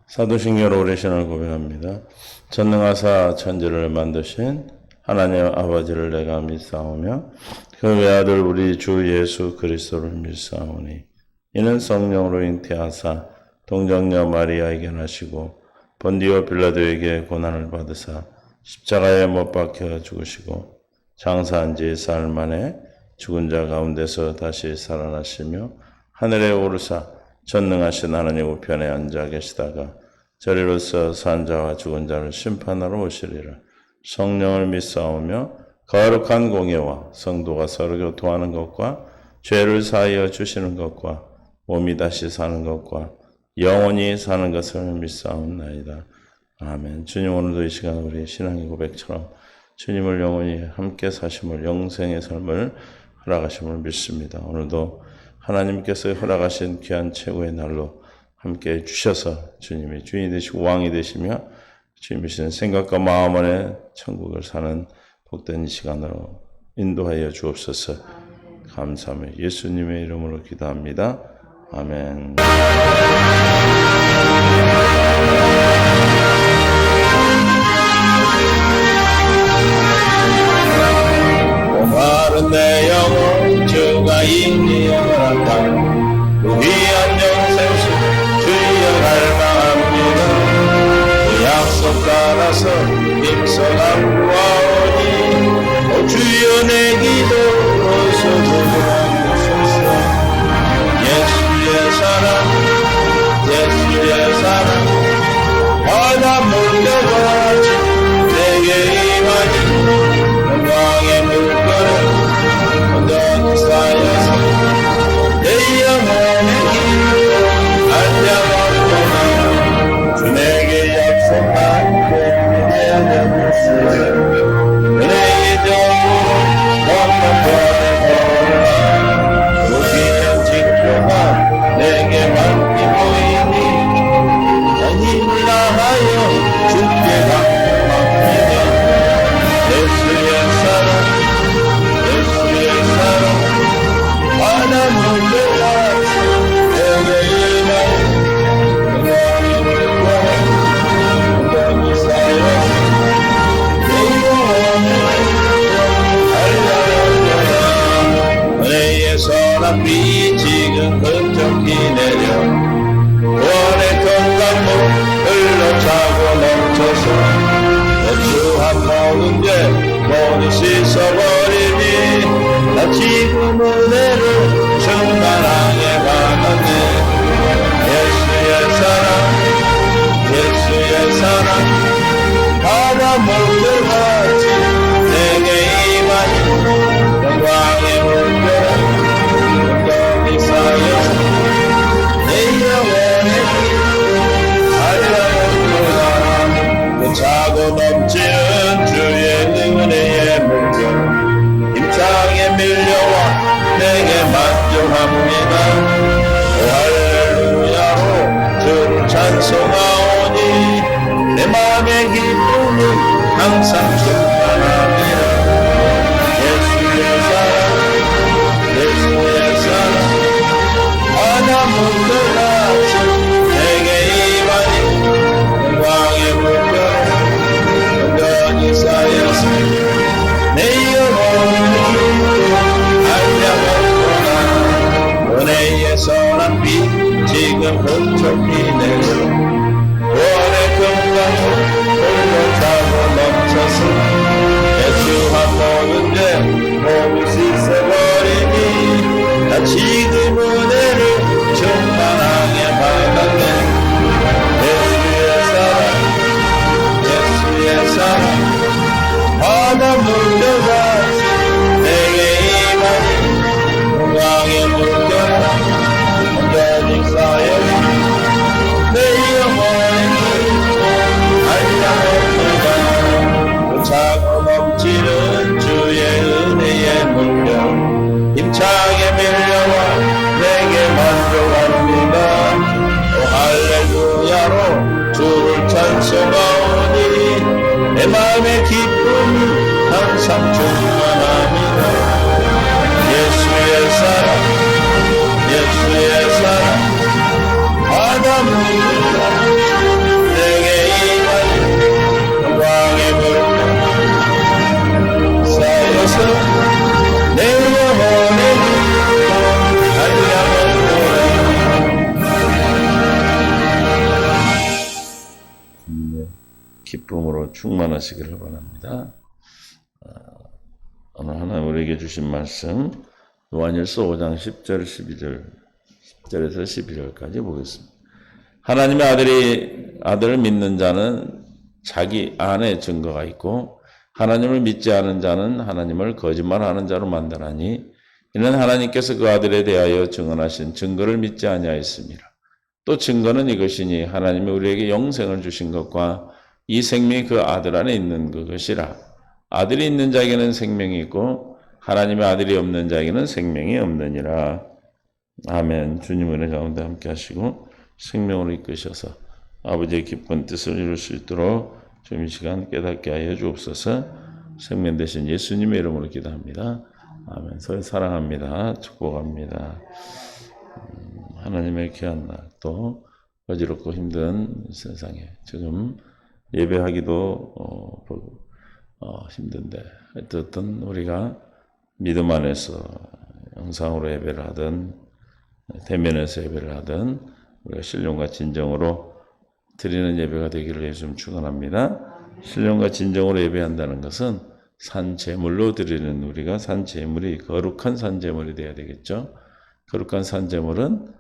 사도신경으로 우리 신을 고백합니다. 전능하사 천지를 만드신 하나님 아버지를 내가 믿사오며 그 외아들 우리 주 예수 그리스도를 믿사오니 이는 성령으로 잉태하사 동정녀 마리아에게 나시고 본디오 빌라도에게 고난을 받으사 십자가에 못 박혀 죽으시고 장사한 지 사흘 만에 죽은 자 가운데서 다시 살아나시며 하늘에 오르사 전능하신 하나님 우편에 앉아 계시다가 저리로서 산 자와 죽은 자를 심판하러 오시리라. 성령을 믿사오며 거룩한 공예와 성도가 서로 교통하는 것과 죄를 사하여 주시는 것과 몸이 다시 사는 것과 영원히 사는 것을 믿사옵나이다. 아멘. 주님, 오늘도 이 시간 우리 신앙의 고백처럼 주님을 영원히 함께 사심을, 영생의 삶을 허락하심을 믿습니다. 오늘도 하나님께서 허락하신 귀한 최고의 날로 함께 주셔서 주님이 주인이 되시고 왕이 되시며 주님이 주신 생각과 마음 안에 천국을 사는 복된 이 시간으로 인도하여 주옵소서. 감사하며 예수님의 이름으로 기도합니다. 아멘. 마른 내 영혼 주가 인이어란다. 위한 영생수 주여 갈망합니다. 그 약속 따라서 입성한 구하오니 오 주여 내 기도 어서 들어주소서. 예수의 사랑 예수의 사랑 바다 물려가지 내게 임하니 영광의 물결을 온전히 쌓여서 내 영혼의 길로 안녕하구나. 주 내게 약속한 내 안녕하세요. 내 이정으로 건너편에 무기한 직도가 내게 맡기보이니 난 힘을 다하여 주께 맡깁니다. 예수의 사랑 예수의 사랑 바다 물려와서 내게 임하여 영광의 물결 온전히 쌓여서 내 영혼을 알려주라. 은혜의 선한비 지금 급격히 내려 구원의 건강물 흘러차고 넘쳐서 주 한 모금 죄 모두 씻어버리니 나 지금 은혜를 충만하게 받았네. 예수의 사랑 예수의 사랑 바다 물들같이 내게 임하니 영광의 물결 온전히 쌓여서 내 영혼의 길을 알려주라. 그 차고 넘치는 주의 은혜의 물결 힘차게 밀려와 내게 만족합니다. 할렐루야로 주를 찬송하오니 내 맘의 기쁨은 항상 충만합니다. 예수의 사랑 예수의 사랑 바다 물들같이 내게 임하니 영광의 물결 온전히 쌓여서 내 영혼을 알려먹구나. 은혜의 선한 빛 지금 흡족히 내려 구원의 건강을 흘러차고 넘쳐서 예수 한 모든 죄 모두 씻어버리니 나 지금 은혜를 충만하게 받았네. 예수의 사랑 예수의 사랑 바다 물려가지 내게 임하니 영광의 물결 온전히 쌓여서 내 영혼의 길을 기쁨으로 충만하시기를 바랍니다. 오늘 하나님 우리에게 주신 말씀 요한일서 5장 10절 12절 10절에서 11절까지 보겠습니다. 하나님의 아들을 믿는 자는 자기 안에 증거가 있고 하나님을 믿지 않은 자는 하나님을 거짓말하는 자로 만드나니 이는 하나님께서 그 아들에 대하여 증언하신 증거를 믿지 아니하였습니다. 또 증거는 이것이니 하나님이 우리에게 영생을 주신 것과 이 생명이 그 아들 안에 있는 그것이라. 아들이 있는 자에게는 생명이 있고 하나님의 아들이 없는 자에게는 생명이 없느니라. 아멘. 주님 은혜 가운데 함께 하시고 생명으로 이끄셔서 아버지의 기쁜 뜻을 이룰 수 있도록 좀 이 시간 깨닫게 하여 주옵소서. 생명 되신 예수님의 이름으로 기도합니다. 아멘. 서로 사랑합니다. 축복합니다. 하나님의 귀한 날, 또 어지럽고 힘든 세상에 지금 예배하기도 힘든데 어쨌든 우리가 믿음 안에서 영상으로 예배를 하든 대면에서 예배를 하든 우리가 신령과 진정으로 드리는 예배가 되기를 예수님 축원합니다. 신령과 진정으로 예배한다는 것은 산제물로 드리는 우리가 산제물이 거룩한 산제물이 되어야 되겠죠. 거룩한 산제물은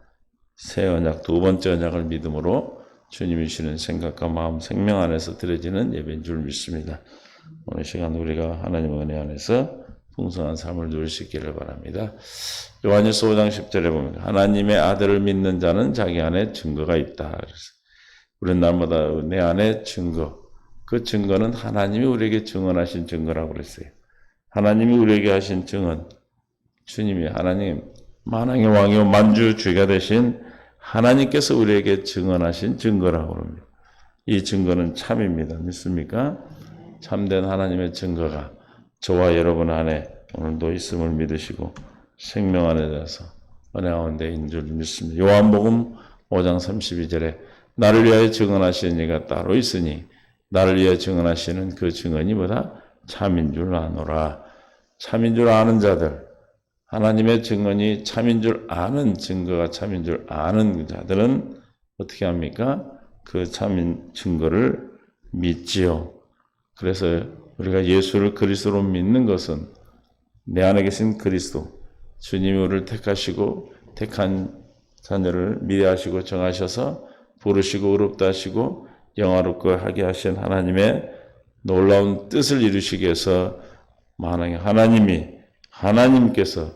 새 언약, 두 번째 언약을 믿음으로 주님이 주시는 생각과 마음, 생명 안에서 드려지는 예배인 줄 믿습니다. 오늘 시간 우리가 하나님의 은혜 안에서 풍성한 삶을 누릴 수 있기를 바랍니다. 요한일서 5장 10절에 보면 하나님의 아들을 믿는 자는 자기 안에 증거가 있다. 그래서 우리는 날마다 내 안에 증거, 그 증거는 하나님이 우리에게 증언하신 증거라고 그랬어요. 하나님이 우리에게 하신 증언, 주님이 하나님 만왕의 왕이요 만주주가 되신 하나님께서 우리에게 증언하신 증거라고 합니다. 이 증거는 참입니다. 믿습니까? 참된 하나님의 증거가 저와 여러분 안에 오늘도 있음을 믿으시고 생명 안에 대해서 은혜 가운데 있는 줄 믿습니다. 요한복음 5장 32절에 나를 위하여 증언하시는 이가 따로 있으니 나를 위하여 증언하시는 그 증언이 뭐다? 참인 줄 아노라. 참인 줄 아는 자들, 하나님의 증언이 참인 줄 아는 증거가 참인 줄 아는 자들은 어떻게 합니까? 그 참인 증거를 믿지요. 그래서 우리가 예수를 그리스도로 믿는 것은 내 안에 계신 그리스도, 주님이 우리를 택하시고 택한 자녀를 미래하시고 정하셔서 부르시고 의롭다 하시고 영화롭게 하게 하신 하나님의 놀라운 뜻을 이루시기 위해서 만왕의 하나님께서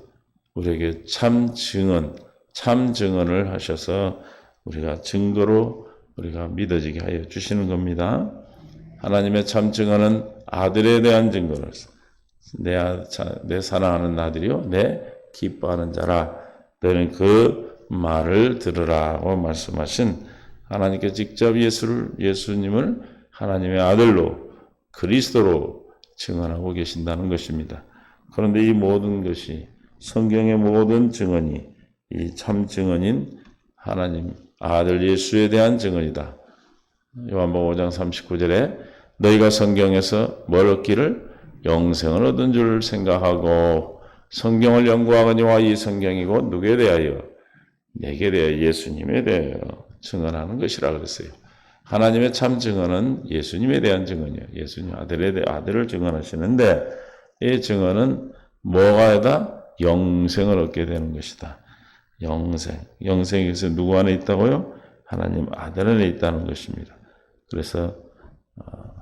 우리에게 참 증언을 하셔서 우리가 증거로 우리가 믿어지게 하여 주시는 겁니다. 하나님의 참 증언은 아들에 대한 증거를 내 사랑하는 아들이요 내 기뻐하는 자라 너는 그 말을 들으라고 말씀하신 하나님께 직접 예수님을 하나님의 아들로 그리스도로 증언하고 계신다는 것입니다. 그런데 이 모든 것이 성경의 모든 증언이 이 참 증언인 하나님 아들 예수에 대한 증언이다. 요한복음 5장 39절에 너희가 성경에서 뭘 얻기를 영생을 얻은 줄 생각하고 성경을 연구하거니와 이 성경이 곧 누구에 대하여 내게 대하여 예수님에 대하여 증언하는 것이라 그랬어요. 하나님의 참 증언은 예수님에 대한 증언이에요. 예수님 아들을 증언하시는데 이 증언은 뭐가다? 영생을 얻게 되는 것이다. 영생이 그래서 누구 안에 있다고요? 하나님 아들 안에 있다는 것입니다. 그래서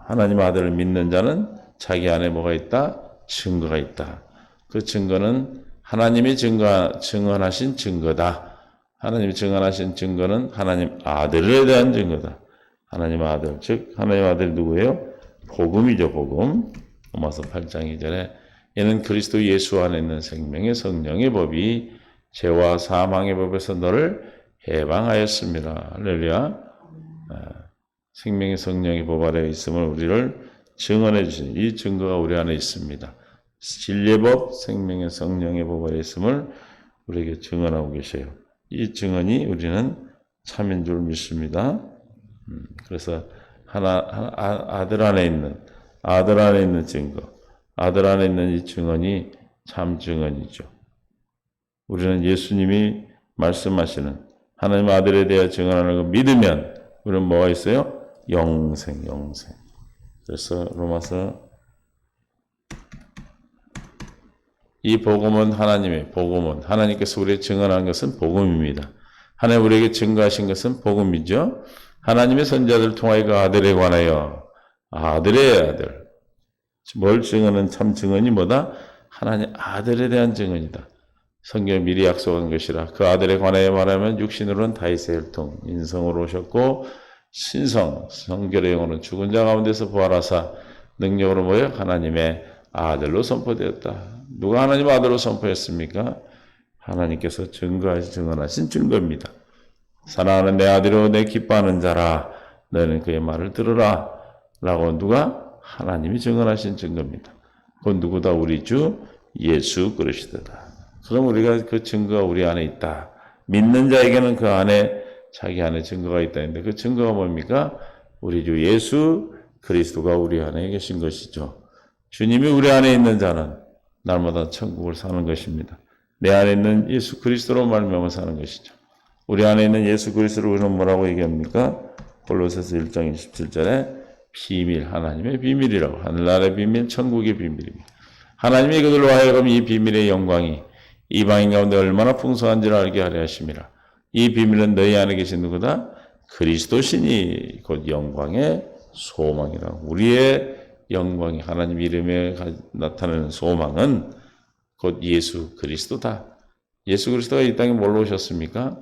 하나님 아들을 믿는 자는 자기 안에 뭐가 있다? 증거가 있다. 그 증거는 하나님이 증언하신 증거다. 하나님이 증언하신 증거는 하나님 아들에 대한 증거다. 하나님 아들, 즉 하나님 아들이 누구예요? 복음이죠, 복음. 로마서 8장 2절에 이는 그리스도 예수 안에 있는 생명의 성령의 법이 죄와 사망의 법에서 너를 해방하였습니다. 할렐루야. 생명의 성령의 법 아래 있음을 우리를 증언해 주신 이 증거가 우리 안에 있습니다. 진리의 법, 생명의 성령의 법 아래 있음을 우리에게 증언하고 계세요. 이 증언이 우리는 참인 줄 믿습니다. 그래서 아들 안에 있는 증거, 아들 안에 있는 이 증언이 참 증언이죠. 우리는 예수님이 말씀하시는 하나님 아들에 대해 증언하는 거 믿으면 우리는 뭐가 있어요? 영생. 그래서 로마서 이 복음은 하나님의 복음은 하나님께서 우리에게 증언한 것은 복음입니다. 하나님 우리에게 증거하신 것은 복음이죠. 하나님의 선자들 통하여 그 아들에 관하여 아들의 아들 뭘 증언은 참 증언이 뭐다? 하나님 아들에 대한 증언이다. 성경에 미리 약속한 것이라 그 아들에 관하여 말하면 육신으로는 다윗의 혈통 인성으로 오셨고 신성 성결의 영으로는 죽은 자 가운데서 부활하사 능력으로 모여 하나님의 아들로 선포되었다. 누가 하나님 아들로 선포했습니까? 하나님께서 증언하신 증거입니다. 사랑하는 내 아들이요 내 기뻐하는 자라 너는 그의 말을 들으라 라고 누가? 하나님이 증언하신 증거입니다. 그건 누구다? 우리 주 예수 그리스도다. 그럼 우리가 그 증거가 우리 안에 있다. 믿는 자에게는 그 안에 자기 안에 증거가 있다는데 그 증거가 뭡니까? 우리 주 예수 그리스도가 우리 안에 계신 것이죠. 주님이 우리 안에 있는 자는 날마다 천국을 사는 것입니다. 내 안에 있는 예수 그리스도로 말미암아 사는 것이죠. 우리 안에 있는 예수 그리스도를 우리는 뭐라고 얘기합니까? 골로새서 1장 27절에 비밀, 하나님의 비밀이라고 하늘나라의 비밀, 천국의 비밀입니다. 하나님이 그들로 하여금 이 비밀의 영광이 이방인 가운데 얼마나 풍성한지를 알게 하려 하심이라. 이 비밀은 너희 안에 계신 누구다? 그리스도시니 곧 영광의 소망이라. 우리의 영광이 하나님 이름에 나타나는 소망은 곧 예수 그리스도다. 예수 그리스도가 이 땅에 뭘로 오셨습니까?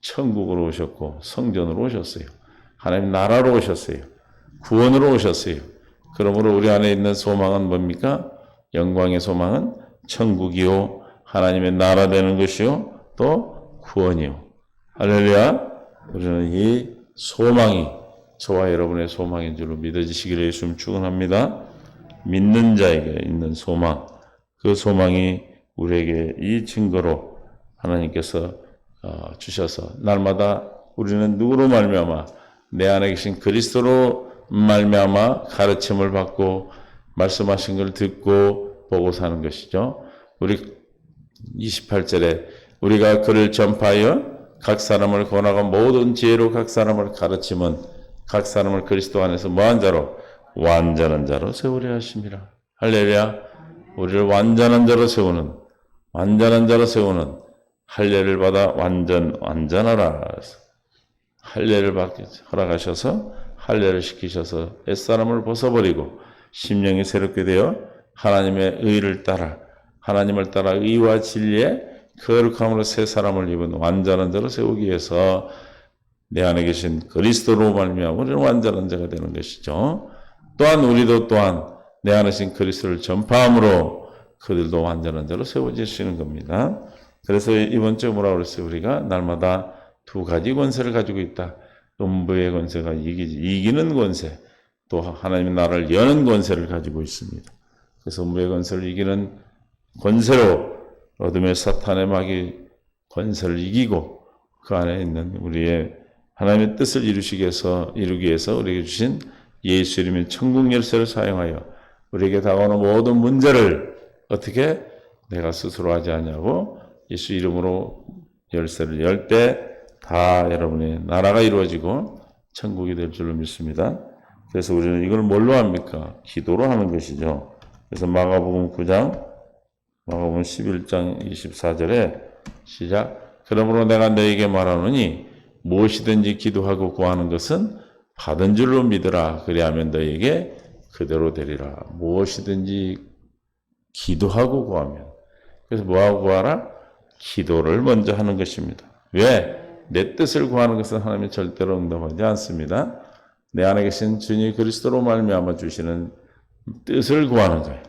천국으로 오셨고 성전으로 오셨어요. 하나님 나라로 오셨어요. 구원으로 오셨어요. 그러므로 우리 안에 있는 소망은 뭡니까? 영광의 소망은 천국이요 하나님의 나라 되는 것이요 또 구원이요. 할렐루야. 우리는 이 소망이 저와 여러분의 소망인 줄로 믿어지시기를 예수님 축원합니다. 믿는 자에게 있는 소망, 그 소망이 우리에게 이 증거로 하나님께서 주셔서 날마다 우리는 누구로 말미암아 내 안에 계신 그리스도로 말미암아 가르침을 받고 말씀하신 걸 듣고 보고 사는 것이죠. 우리 28절에 우리가 그를 전파하여 각 사람을 권하고 모든 지혜로 각 사람을 가르침은 각 사람을 그리스도 안에서 뭐한 자로? 완전한 자로 세우려 하심이라. 할렐루야. 우리를 완전한 자로 세우는 할례를 받아 완전하라. 할례를 받게 허락하셔서 할례를 시키셔서 옛사람을 벗어버리고 심령이 새롭게 되어 하나님의 의를 따라 하나님을 따라 의와 진리에 거룩함으로 새 사람을 입은 완전한 자로 세우기 위해서 내 안에 계신 그리스도로 말미암아 우리는 완전한 자가 되는 것이죠. 또한 우리도 또한 내 안에 계신 그리스도를 전파함으로 그들도 완전한 자로 세워지시는 겁니다. 그래서 이번 주에 뭐라고 그랬어요? 우리가 날마다 두 가지 권세를 가지고 있다. 음부의 권세가 이기는 권세, 또 하나님의 나라를 여는 권세를 가지고 있습니다. 그래서 음부의 권세를 이기는 권세로 어둠의 사탄의 마귀 권세를 이기고 그 안에 있는 우리의 하나님의 뜻을 이루기 위해서 우리에게 주신 예수 이름의 천국 열쇠를 사용하여 우리에게 다가오는 모든 문제를 어떻게 내가 스스로 하지 않냐고 예수 이름으로 열쇠를 열 때 다 여러분의 나라가 이루어지고 천국이 될 줄로 믿습니다. 그래서 우리는 이걸 뭘로 합니까? 기도로 하는 것이죠. 그래서 마가복음 11장 24절에 시작. 그러므로 내가 너에게 말하노니 무엇이든지 기도하고 구하는 것은 받은 줄로 믿으라. 그리하면 너에게 그대로 되리라. 무엇이든지 기도하고 구하면. 그래서 뭐하고 구하라? 기도를 먼저 하는 것입니다. 왜? 내 뜻을 구하는 것은 하나님이 절대로 응답하지 않습니다. 내 안에 계신 주님 그리스도로 말미암아 주시는 뜻을 구하는 거예요.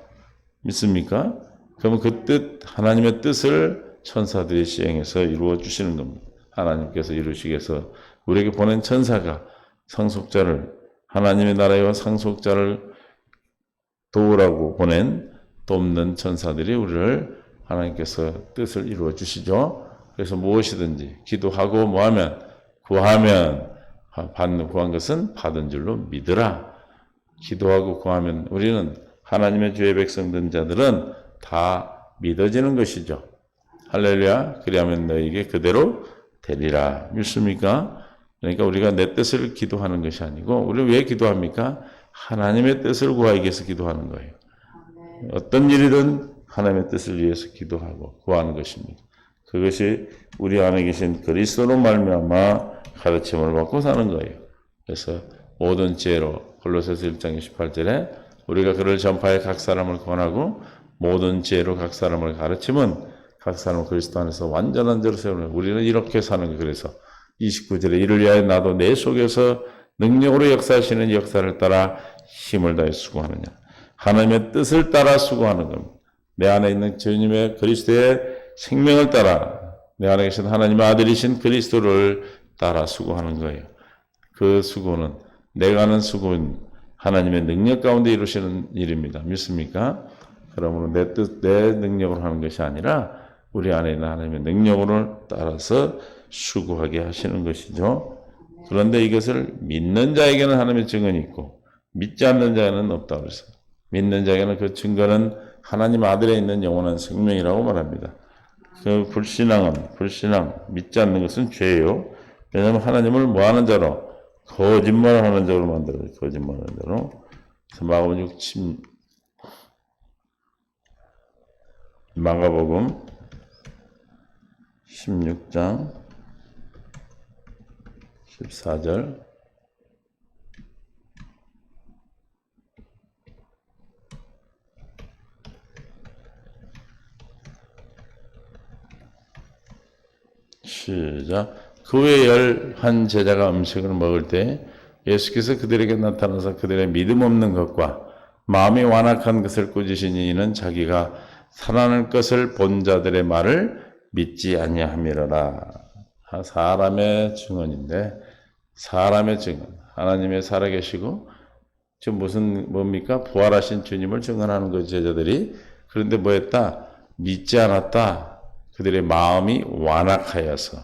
믿습니까? 그러면 그 뜻, 하나님의 뜻을 천사들이 시행해서 이루어 주시는 겁니다. 하나님께서 이루시기 위해서 우리에게 보낸 천사가 상속자를, 하나님의 나라와 상속자를 도우라고 보낸 돕는 천사들이 우리를 하나님께서 뜻을 이루어 주시죠. 그래서 무엇이든지 기도하고 뭐하면 구한 것은 받은 줄로 믿으라. 기도하고 구하면 우리는 하나님의 주의 백성 된 자들은 다 믿어지는 것이죠. 할렐루야. 그리하면 너에게 그대로 되리라. 믿습니까? 그러니까 우리가 내 뜻을 기도하는 것이 아니고 우리는 왜 기도합니까? 하나님의 뜻을 구하기 위해서 기도하는 거예요. 어떤 일이든 하나님의 뜻을 위해서 기도하고 구하는 것입니다. 그것이 우리 안에 계신 그리스도로 말미암아 가르침을 받고 사는 거예요. 그래서 모든 지혜로 골로새서 1장 28절에 우리가 그를 전파해 각 사람을 권하고 모든 지혜로 각 사람을 가르치면 각 사람을 그리스도 안에서 완전한 자로 세우는 우리는 이렇게 사는 거예요. 그래서 29절에 이를 위하여 나도 내 속에서 능력으로 역사하시는 역사를 따라 힘을 다해 수고하느냐. 하나님의 뜻을 따라 수고하는 겁니다. 내 안에 있는 주님의 그리스도의 생명을 따라 내 안에 계신 하나님의 아들이신 그리스도를 따라 수고하는 거예요. 그 수고는 내가 하는 수고는 하나님의 능력 가운데 이루시는 일입니다. 믿습니까? 그러므로 내 뜻, 내 능력으로 하는 것이 아니라 우리 안에 있는 하나님의 능력으로 따라서 수고하게 하시는 것이죠. 그런데 이것을 믿는 자에게는 하나님의 증언이 있고 믿지 않는 자에는 없다고 그랬어요. 믿는 자에게는 그 증거는 하나님 아들에 있는 영원한 생명이라고 말합니다. 그 불신앙, 믿지 않는 것은 죄예요. 왜냐하면 하나님을 뭐하는 자로? 거짓말하는 자로 만들어요. 거짓말하는 자로. 마가복음 16장 14절 시작. 그 후에 11 제자가 음식을 먹을 때 예수께서 그들에게 나타나서 그들의 믿음 없는 것과 마음이 완악한 것을 꾸짖으시니 이는 자기가 살아날 것을 본 자들의 말을 믿지 아니함이로라. 사람의 증언인데 사람의 증언. 하나님의 살아계시고 지금 뭡니까? 부활하신 주님을 증언하는 그 제자들이 그런데 뭐했다? 믿지 않았다. 그들의 마음이 완악하여서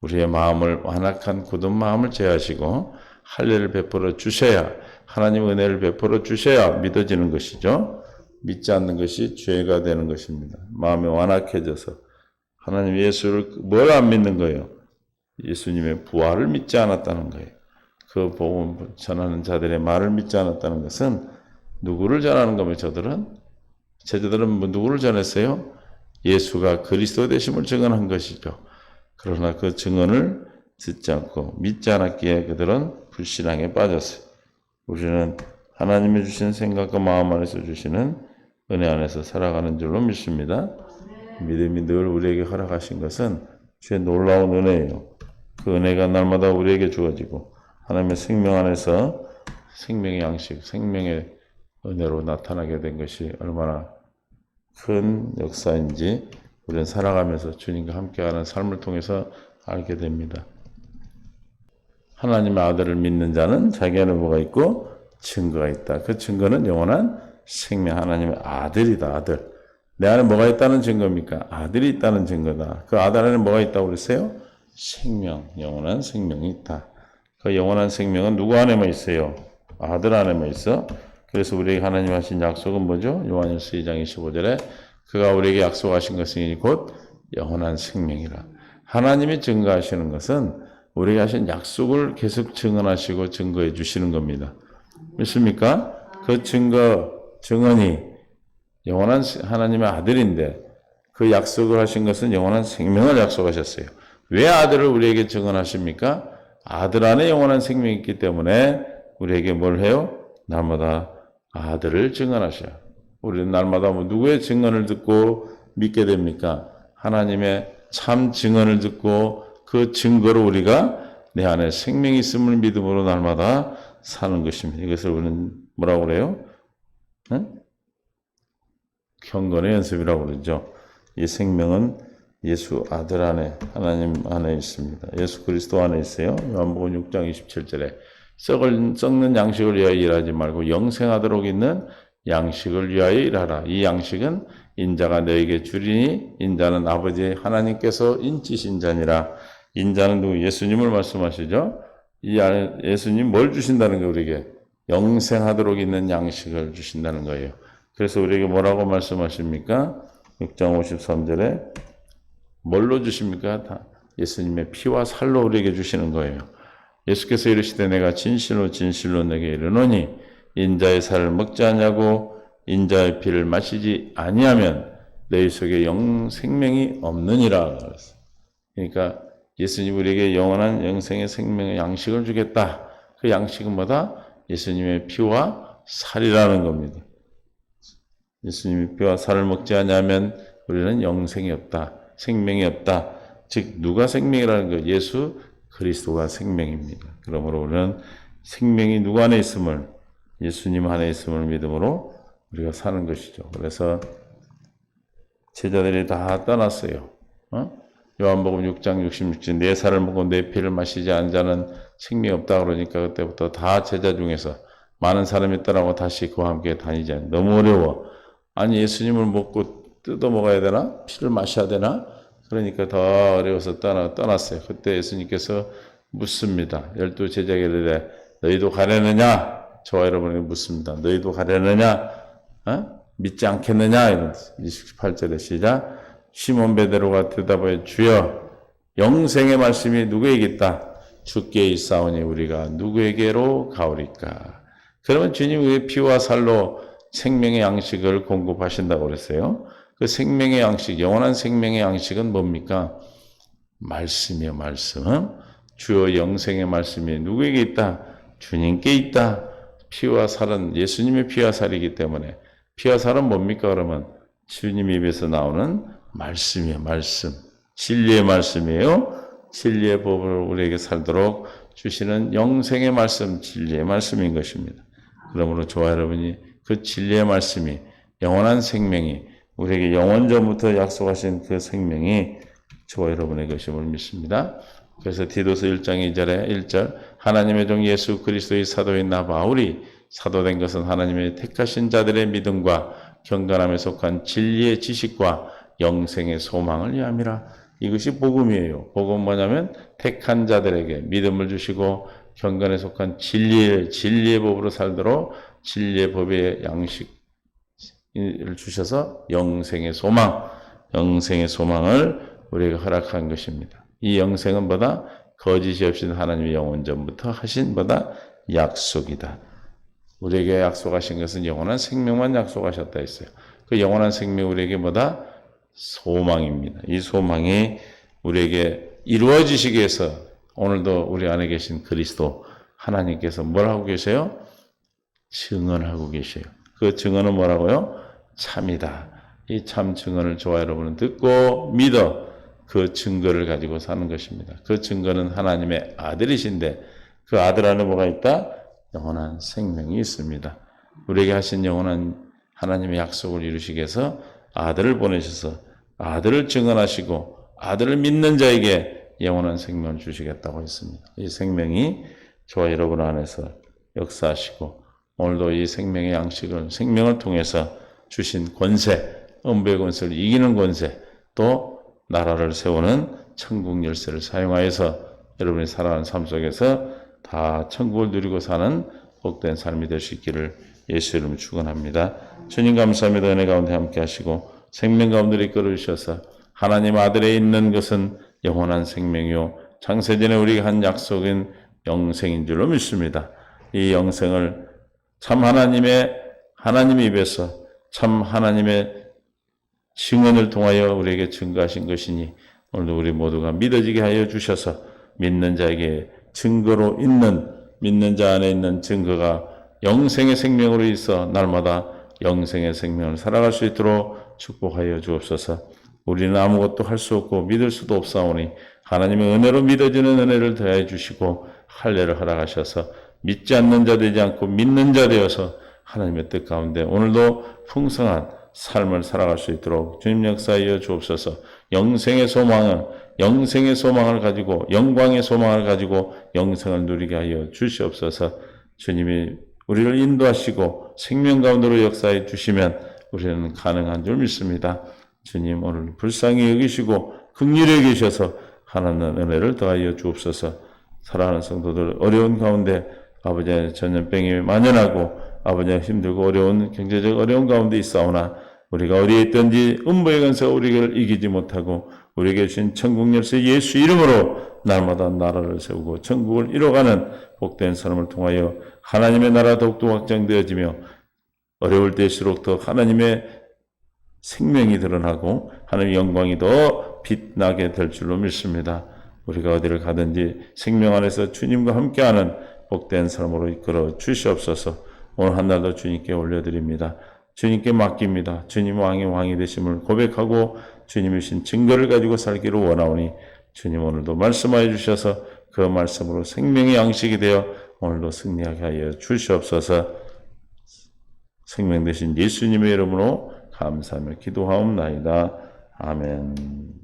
우리의 마음을 완악한 굳은 마음을 제하시고 할례를 베풀어 주셔야 하나님 은혜를 베풀어 주셔야 믿어지는 것이죠. 믿지 않는 것이 죄가 되는 것입니다. 마음이 완악해져서 하나님 예수를 뭘 안 믿는 거예요? 예수님의 부활을 믿지 않았다는 거예요. 그 복음 전하는 자들의 말을 믿지 않았다는 것은 누구를 전하는 거면 제자들은 누구를 전했어요? 예수가 그리스도 되심을 증언한 것이죠. 그러나 그 증언을 듣지 않고 믿지 않았기에 그들은 불신앙에 빠졌어요. 우리는 하나님이 주신 생각과 마음 안에서 주시는 은혜 안에서 살아가는 줄로 믿습니다. 믿음이 늘 우리에게 허락하신 것은 주의 놀라운 은혜예요. 그 은혜가 날마다 우리에게 주어지고 하나님의 생명 안에서 생명의 양식, 생명의 은혜로 나타나게 된 것이 얼마나 큰 역사인지 우리는 살아가면서 주님과 함께하는 삶을 통해서 알게 됩니다. 하나님의 아들을 믿는 자는 자기 안에 뭐가 있고 증거가 있다. 그 증거는 영원한 생명, 하나님의 아들이다. 아들. 내 안에 뭐가 있다는 증거입니까? 아들이 있다는 증거다. 그 아들 안에 뭐가 있다고 그랬어요? 생명, 영원한 생명이 있다. 그 영원한 생명은 누구 안에만 있어요? 아들 안에만 있어. 그래서 우리에게 하나님 하신 약속은 뭐죠? 요한일서 2장 25절에 그가 우리에게 약속하신 것은 곧 영원한 생명이라. 하나님이 증거하시는 것은 우리에게 하신 약속을 계속 증언하시고 증거해 주시는 겁니다. 믿습니까? 그 증언이 영원한 하나님의 아들인데 그 약속을 하신 것은 영원한 생명을 약속하셨어요. 왜 아들을 우리에게 증언하십니까? 아들 안에 영원한 생명이 있기 때문에 우리에게 뭘 해요? 날마다 아들을 증언하셔요. 우리는 날마다 누구의 증언을 듣고 믿게 됩니까? 하나님의 참 증언을 듣고 그 증거로 우리가 내 안에 생명이 있음을 믿음으로 날마다 사는 것입니다. 이것을 우리는 뭐라고 그래요? 경건의 연습이라고 그러죠. 이 생명은 예수 아들 안에 하나님 안에 있습니다. 예수 그리스도 안에 있어요. 요한복음 6장 27절에 썩는 양식을 위하여 일하지 말고 영생하도록 있는 양식을 위하여 일하라. 이 양식은 인자가 너에게 주리니 인자는 아버지 하나님께서 인치신 자니라. 인자는 누구? 예수님을 말씀하시죠. 이 안에 예수님 뭘 주신다는 거예요? 우리에게 영생하도록 있는 양식을 주신다는 거예요. 그래서 우리에게 뭐라고 말씀하십니까? 6장 53절에 뭘로 주십니까? 다 예수님의 피와 살로 우리에게 주시는 거예요. 예수께서 이르시되 내가 진실로 진실로 내게 이르노니 인자의 살을 먹지 아니하고 인자의 피를 마시지 아니하면 너희 속에 생명이 없느니라. 그러니까 예수님 우리에게 영원한 영생의 생명의 양식을 주겠다. 그 양식은 뭐다? 예수님의 피와 살이라는 겁니다. 예수님의 피와 살을 먹지 않으면 우리는 영생이 없다. 생명이 없다. 즉 누가 생명이라는 거? 예수 그리스도가 생명입니다. 그러므로 우리는 생명이 누구 안에 있음을, 예수님 안에 있음을 믿음으로 우리가 사는 것이죠. 그래서 제자들이 다 떠났어요. 요한복음 6장 66절 내 살을 먹고 내 피를 마시지 않은 자는 생명이 없다 그러니까 그때부터 다 제자 중에서 많은 사람이 떠나고 다시 그와 함께 다니지 않아요. 너무 어려워. 아니 예수님을 먹고 뜯어 먹어야 되나? 피를 마셔야 되나? 그러니까 더 어려워서 떠났어요. 그때 예수님께서 묻습니다. 12 제자에게 너희도 가려느냐? 저와 여러분에게 묻습니다. 너희도 가려느냐? 믿지 않겠느냐? 이런 28절에 시작. 시몬 베드로가 대답하여 주여 영생의 말씀이 누구에게 있다? 주께 있사오니 우리가 누구에게로 가오리까? 그러면 주님 왜 피와 살로 생명의 양식을 공급하신다고 그랬어요? 그 생명의 양식, 영원한 생명의 양식은 뭡니까? 말씀이요, 말씀. 주여 영생의 말씀이 누구에게 있다? 주님께 있다. 피와 살은 예수님의 피와 살이기 때문에 피와 살은 뭡니까? 그러면 주님 입에서 나오는 말씀이에요, 말씀. 진리의 말씀이에요. 진리의 법을 우리에게 살도록 주시는 영생의 말씀, 진리의 말씀인 것입니다. 그러므로 저와 여러분이 그 진리의 말씀이 영원한 생명이 우리에게 영원전부터 약속하신 그 생명이 저와 여러분의 것임을 믿습니다. 그래서 디도서 1장 2절에 1절 하나님의 종 예수 그리스도의 사도인 나 바울이 사도된 것은 하나님의 택하신 자들의 믿음과 경건함에 속한 진리의 지식과 영생의 소망을 위함이라. 이것이 복음이에요. 복음은 뭐냐면 택한 자들에게 믿음을 주시고 경건에 속한 진리의 법으로 살도록 진리의 법의 양식을 주셔서 영생의 소망을 우리에게 허락한 것입니다. 이 영생은 뭐다? 거짓이 없인 하나님의 영원전부터 하신 뭐다? 약속이다. 우리에게 약속하신 것은 영원한 생명만 약속하셨다 했어요. 그 영원한 생명 우리에게 뭐다? 소망입니다. 이 소망이 우리에게 이루어지시기 위해서 오늘도 우리 안에 계신 그리스도 하나님께서 뭘 하고 계세요? 증언하고 계세요. 그 증언은 뭐라고요? 참이다. 이 참 증언을 저와 여러분은 듣고 믿어 그 증거를 가지고 사는 것입니다. 그 증거는 하나님의 아들이신데 그 아들 안에 뭐가 있다? 영원한 생명이 있습니다. 우리에게 하신 영원한 하나님의 약속을 이루시기 위해서 아들을 보내셔서 아들을 증언하시고 아들을 믿는 자에게 영원한 생명을 주시겠다고 했습니다. 이 생명이 저와 여러분 안에서 역사하시고 오늘도 이 생명의 양식을 생명을 통해서 주신 권세, 음부의 권세를 이기는 권세, 또 나라를 세우는 천국 열쇠를 사용하여서 여러분이 살아가는 삶 속에서 다 천국을 누리고 사는 복된 삶이 될 수 있기를 예수 이름으로 축원합니다. 주님 감사합니다. 은혜 가운데 함께 하시고 생명 가운데 이끌어주셔서 하나님 아들에 있는 것은 영원한 생명이요 창세전에 우리가 한 약속인 영생인 줄로 믿습니다. 이 영생을 참 하나님 입에서 참 하나님의 증언을 통하여 우리에게 증거하신 것이니 오늘도 우리 모두가 믿어지게 하여 주셔서 믿는 자에게 증거로 있는 믿는 자 안에 있는 증거가 영생의 생명으로 있어 날마다 영생의 생명을 살아갈 수 있도록 축복하여 주옵소서. 우리는 아무것도 할 수 없고 믿을 수도 없사오니 하나님의 은혜로 믿어지는 은혜를 더해 주시고 할례를 허락하셔서 믿지 않는 자 되지 않고 믿는 자 되어서 하나님의 뜻 가운데 오늘도 풍성한 삶을 살아갈 수 있도록 주님 역사하여 주옵소서. 영생의 소망을 가지고 영광의 소망을 가지고 영생을 누리게 하여 주시옵소서. 주님이 우리를 인도하시고 생명 가운데로 역사해 주시면 우리는 가능한 줄 믿습니다. 주님 오늘 불쌍히 여기시고 긍휼히 여기셔서 하나님 은혜를 더하여 주옵소서. 사랑하는 성도들 어려운 가운데 아버지의 전염병이 만연하고 아버지가 힘들고 어려운 경제적 어려운 가운데 있사오나 우리가 어디에 있든지 음부의 권세가 우리를 이기지 못하고 우리에게 주신 천국 열쇠 예수 이름으로 날마다 나라를 세우고 천국을 이뤄가는 복된 사람을 통하여 하나님의 나라 더욱더 확장되어지며 어려울 때일수록 더 하나님의 생명이 드러나고 하나님의 영광이 더 빛나게 될 줄로 믿습니다. 우리가 어디를 가든지 생명 안에서 주님과 함께하는 복된 사람으로 이끌어 주시옵소서. 오늘 한 날도 주님께 올려드립니다. 주님께 맡깁니다. 주님 왕의 왕이 되심을 고백하고 주님이신 증거를 가지고 살기를 원하오니 주님 오늘도 말씀하여 주셔서 그 말씀으로 생명의 양식이 되어 오늘도 승리하게 하여 주시옵소서. 생명 되신 예수님의 이름으로 감사하며 기도하옵나이다. 아멘.